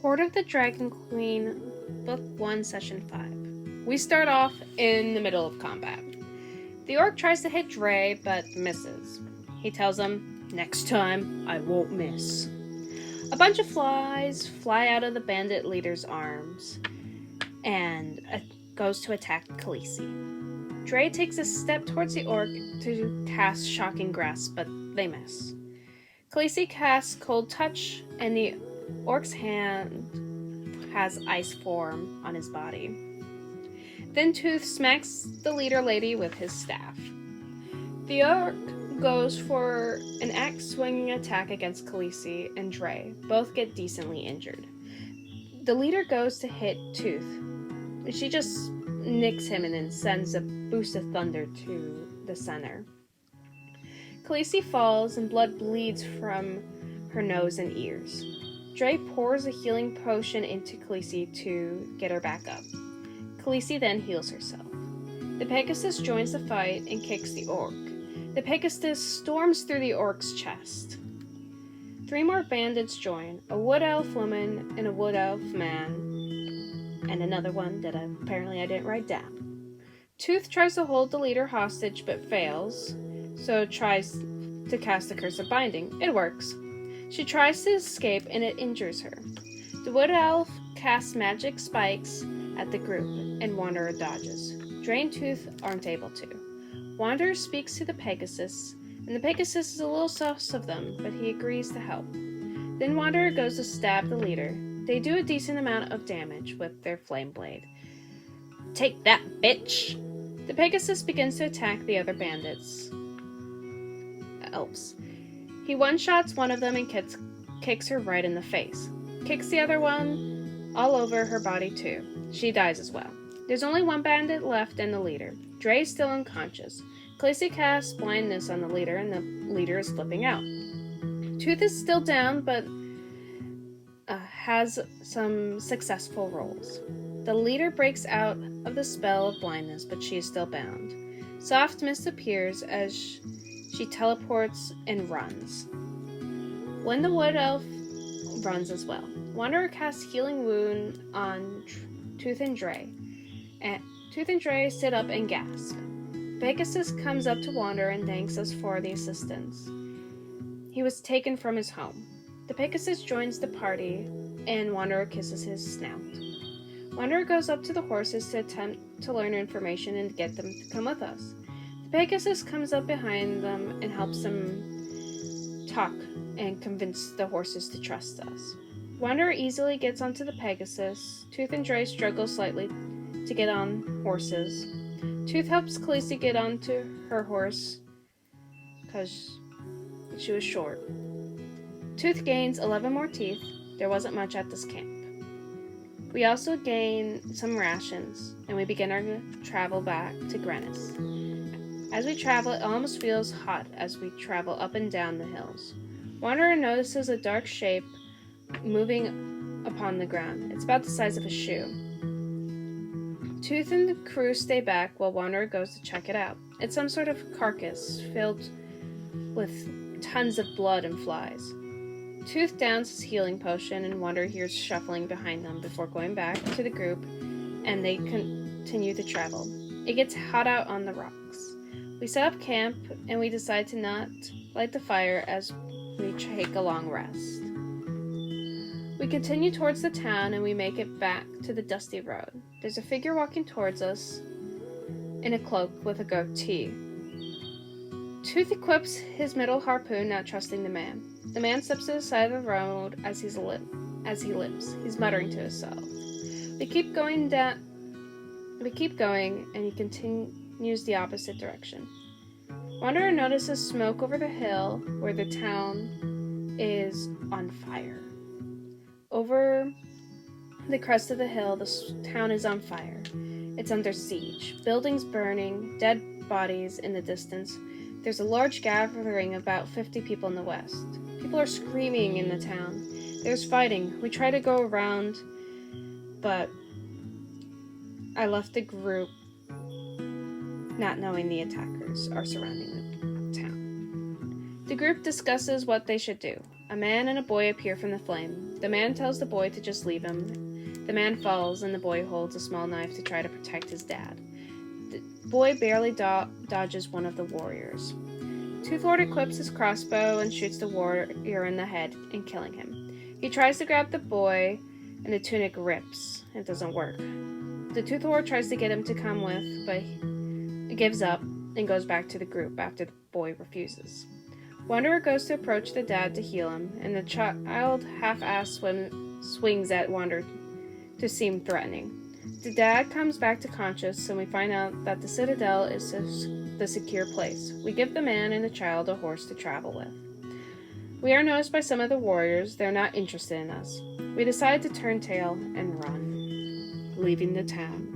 Hoard of the Dragon Queen, Book 1, Session 5. We start off in the middle of combat. The orc tries to hit Dre, but misses. He tells him, "Next time, I won't miss." A bunch of flies fly out of the bandit leader's arms and goes to attack Khaleesi. Dre takes a step towards the orc to cast Shocking Grasp, but they miss. Khaleesi casts Cold Touch, and the orc's hand has ice form on his body. Then Tooth smacks the leader lady with his staff. The orc goes for an axe-swinging attack against Khaleesi and Dre. Both get decently injured. The leader goes to hit Tooth. She just nicks him and then sends a boost of thunder to the center. Khaleesi falls and blood bleeds from her nose and ears. Dre pours a healing potion into Khaleesi to get her back up. Khaleesi then heals herself. The Pegasus joins the fight and kicks the orc. The Pegasus storms through the orc's chest. 3 more bandits join, a wood elf woman and a wood elf man, and another one that apparently I didn't write down. Tooth tries to hold the leader hostage but fails, so tries to cast the Curse of Binding. It works. She tries to escape and it injures her. The wood elf casts magic spikes at the group and Wanderer dodges. Dre and Tooth aren't able to. Wanderer speaks to the Pegasus, and the Pegasus is a little sus of them, but he agrees to help. Then Wanderer goes to stab the leader. They do a decent amount of damage with their flame blade. "Take that, bitch!" The Pegasus begins to attack the other bandits. Elves. He one-shots one of them and kicks her right in the face. Kicks the other one all over her body too. She dies as well. There's only one bandit left and the leader. Dre's still unconscious. Khaleesi casts blindness on the leader and the leader is flipping out. Tooth is still down but has some successful rolls. The leader breaks out of the spell of blindness, but she is still bound. Soft mist appears as she teleports and runs. When the wood elf runs as well. Wanderer casts Healing Wound on Tooth and Dre. And Tooth and Dre sit up and gasp. Pegasus comes up to Wanderer and thanks us for the assistance. He was taken from his home. The Pegasus joins the party and Wanderer kisses his snout. Wanderer goes up to the horses to attempt to learn information and get them to come with us. The Pegasus comes up behind them and helps them talk and convince the horses to trust us. Wanderer easily gets onto the Pegasus. Tooth and Dre struggle slightly to get on horses. Tooth helps Khaleesi get onto her horse because she was short. Tooth gains 11 more teeth. There wasn't much at this camp. We also gain some rations, and we begin our travel back to Grennis. As we travel, it almost feels hot as we travel up and down the hills. Wanderer notices a dark shape moving upon the ground. It's about the size of a shoe. Tooth and the crew stay back while Wanderer goes to check it out. It's some sort of carcass filled with tons of blood and flies. Tooth downs his healing potion and Wanderer hears shuffling behind them before going back to the group, and they continue to travel. It gets hot out on the rocks. We set up camp and we decide to not light the fire as we take a long rest. We continue towards the town and we make it back to the dusty road. There's a figure walking towards us in a cloak with a goatee. Tooth equips his middle harpoon, not trusting the man. The man steps to the side of the road as he limps. He's muttering to himself. We keep going, and he continues the opposite direction. Wanderer notices smoke over the hill where the town is on fire. Over the crest of the hill, the town is on fire. It's under siege. Buildings burning, dead bodies in the distance. There's a large gathering of about 50 people in the west. People are screaming in the town. There's fighting. We try to go around, but I left the group not knowing the attackers are surrounding the town. The group discusses what they should do. A man and a boy appear from the flame. The man tells the boy to just leave him. The man falls, and the boy holds a small knife to try to protect his dad. The boy barely dodges one of the warriors. Hoard equips his crossbow and shoots the warrior in the head, and killing him. He tries to grab the boy, and the tunic rips. It doesn't work. The Hoard tries to get him to come with, but he gives up and goes back to the group after the boy refuses. Wanderer goes to approach the dad to heal him, and the child half-assed swings at Wanderer to seem threatening. The dad comes back to conscious, and we find out that the Citadel is the secure place. We give the man and the child a horse to travel with. We are noticed by some of the warriors. They're not interested in us. We decide to turn tail and run, leaving the town.